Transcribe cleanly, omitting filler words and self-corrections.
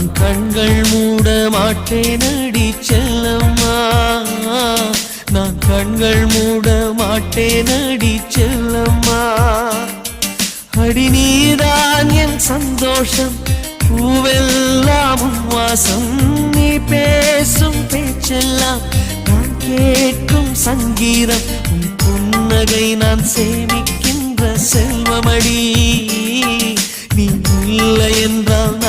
நான் கண்கள் மூட மாட்டேனடி செல்லம்மா, நான் கண்கள் மூட மாட்டேனடி செல்லம்மா. அடி நீதான் என் சந்தோஷம், பூவெல்லாம் உன் வாசம், நீ பேசும் பேச்செல்லாம் நான் கேட்கும் சங்கீதம், உன் புன்னகை நான் சேமிக்கின்ற செல்வமடி. நீ இல்லை என்றால்